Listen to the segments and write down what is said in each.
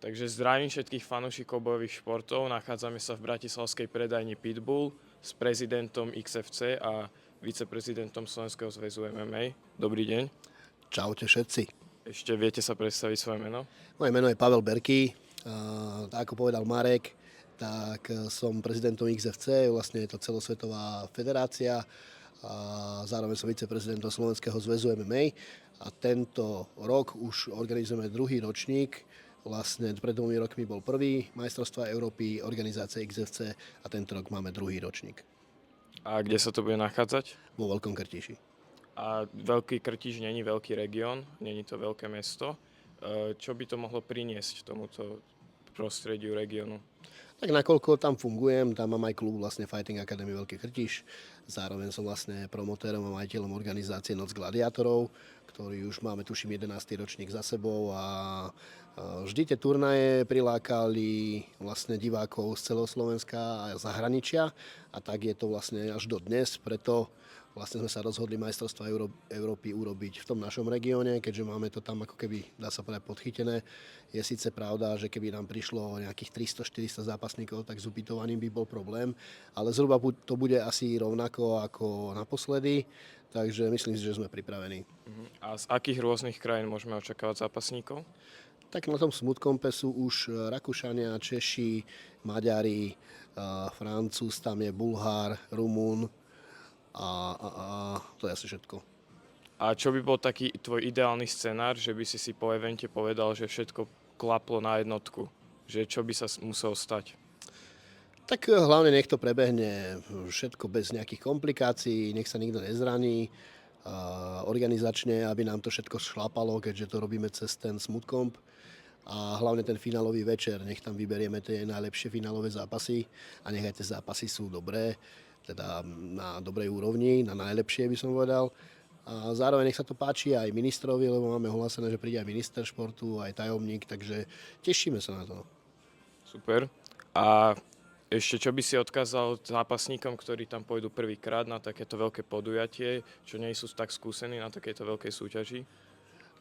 Takže zdravím všetkých fanúšikov bojových športov. Nachádzame sa v bratislavskej predajni Pitbull s prezidentom XFC a viceprezidentom Slovenského zväzu MMA. Dobrý deň. Čaute všetci. Ešte viete sa predstaviť svoje meno? Moje meno je Pavel Berký. Ako povedal Marek, tak som prezidentom XFC, vlastne je to celosvetová federácia. Zároveň som viceprezidentom Slovenského zväzu MMA. A tento rok už organizujeme druhý ročník. Vlastne pred 2 rokmi bol prvý majstrovstvá Európy organizácie XFC a tento rok máme druhý ročník. A kde sa to bude nachádzať? Vo Veľkom Krtíši. A Veľký Krtíš není veľký región, není to veľké mesto. Čo by to mohlo priniesť tomuto prostrediu regiónu? Tak nakoľko tam fungujem, tam mám aj klub vlastne Fighting Academy Veľký Krtíš. Zároveň som vlastne promotérom a majiteľom organizácie Noc gladiátorov, ktorý už máme tuším 11. ročník za sebou a vždy tie turnaje prilákali vlastne divákov z celého Slovenska a zahraničia a tak je to vlastne až do dnes, preto vlastne sme sa rozhodli majstrovstvá Európy urobiť v tom našom regióne, keďže máme to tam ako keby, dá sa povedať, podchytené. Je síce pravda, že keby nám prišlo nejakých 300-400 zápasníkov, tak s ubytovaním by bol problém, ale zhruba to bude asi rovnako ako naposledy, takže myslím si, že sme pripravení. A z akých rôznych krajín môžeme očakávať zápasníkov? Tak na tom Smutkompe sú už Rakúšania, Češi, Maďari, Francúz, tam je Bulhár, Rumún, a to je asi všetko. A čo by bol taký tvoj ideálny scenár, že by si po evente povedal, že všetko klaplo na jednotku? Že čo by sa muselo stať? Tak hlavne nech to prebehne všetko bez nejakých komplikácií, nech sa nikto nezraní, organizačne, aby nám to všetko šlapalo, keďže to robíme cez ten Smutkomp. A hlavne ten finálový večer, nech tam vyberieme tie najlepšie finálové zápasy a nech aj tie zápasy sú dobré, teda na dobrej úrovni, na najlepšie by som povedal. A zároveň nech sa to páči aj ministrovi, lebo máme ohlásené, že príde aj minister športu, aj tajomník, takže tešíme sa na to. Super. A ešte čo by si odkázal zápasníkom, ktorí tam pôjdu prvýkrát na takéto veľké podujatie, čo nie sú tak skúsení na takejto veľkej súťaži?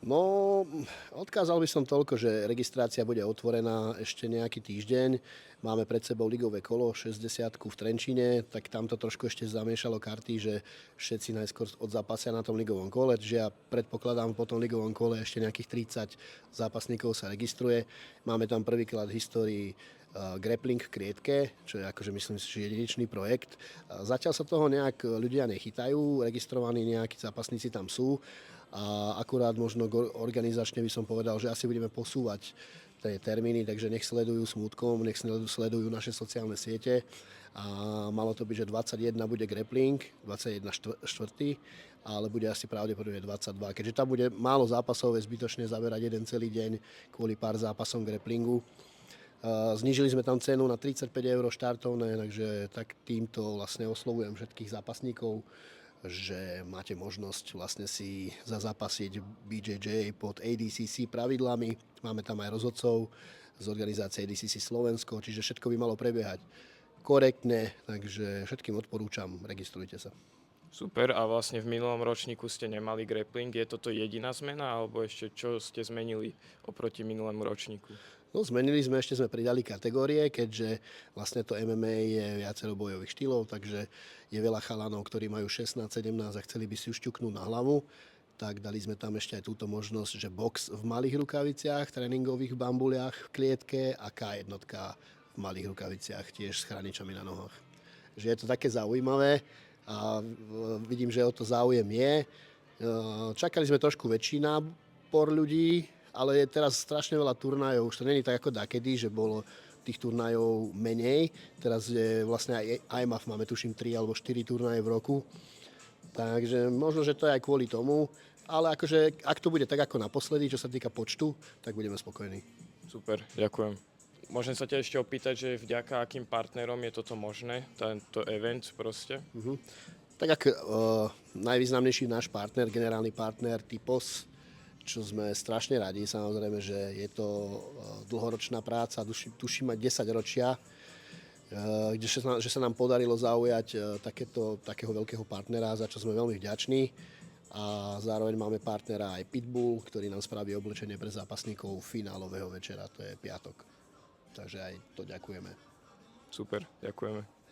No, odkázal by som toľko, že registrácia bude otvorená ešte nejaký týždeň. Máme pred sebou ligové kolo 60 v Trenčíne, tak tam to trošku ešte zamiešalo karty, že všetci najskôr odzápasia na tom ligovom kole, že ja predpokladám po tom ligovom kole ešte nejakých 30 zápasníkov sa registruje. Máme tam prvýkrát v histórii grappling v Krietke, čo je akože myslím si, že jedinečný projekt. Zatiaľ sa toho nejak ľudia nechytajú, registrovaní nejakí zápasníci tam sú. A akurát možno organizačne by som povedal, že asi budeme posúvať tie termíny, takže nech sledujú Smutkom, nech sledujú naše sociálne siete. A malo to byť, že 21 bude grappling, 21 štvrtý, ale bude asi pravdepodobne 22. Keďže tam bude málo zápasov, je zbytočne zaberať jeden celý deň kvôli pár zápasom grapplingu. Znížili sme tam cenu na 35 € štartovné, takže tak týmto vlastne oslovujem všetkých zápasníkov, že máte možnosť vlastne si zazápasiť BJJ pod ADCC pravidlami. Máme tam aj rozhodcov z organizácie ADCC Slovensko, čiže všetko by malo prebiehať korektne, takže všetkým odporúčam, registrujte sa. Super, a vlastne v minulom ročníku ste nemali grappling. Je toto jediná zmena, alebo ešte čo ste zmenili oproti minulému ročníku? No, zmenili sme, ešte sme pridali kategórie, keďže vlastne to MMA je viacero bojových štýlov, takže je veľa chalanov, ktorí majú 16, 17 a chceli by si už ťuknúť na hlavu. Tak dali sme tam ešte aj túto možnosť, že box v malých rukaviciach, tréningových bambuliach v klietke a K1 v malých rukaviciach, tiež s chráničami na nohách. Že je to také zaujímavé a vidím, že o to záujem je. Čakali sme trošku väčší nápor ľudí, ale je teraz strašne veľa turnajov, už to nie je tak ako dakedy, že bolo tých turnajov menej. Teraz je vlastne aj IMAF, máme tuším 3 alebo 4 turnaje v roku. Takže možno, že to je aj kvôli tomu, ale akože, ak to bude tak ako naposledy, čo sa týka počtu, tak budeme spokojní. Super, ďakujem. Môžem sa ťa ešte opýtať, že vďaka akým partnerom je toto možné, tento event proste? Tak najvýznamnejší náš partner, generálny partner Typos, čo sme strašne radi, samozrejme, že je to dlhoročná práca, tuším aj 10 ročia, že sa nám podarilo zaujať takého veľkého partnera, za čo sme veľmi vďační. a zároveň máme partnera aj Pitbull, ktorý nám spraví oblečenie pre zápasníkov finálového večera, to je piatok. Takže aj to ďakujeme. Super, ďakujeme.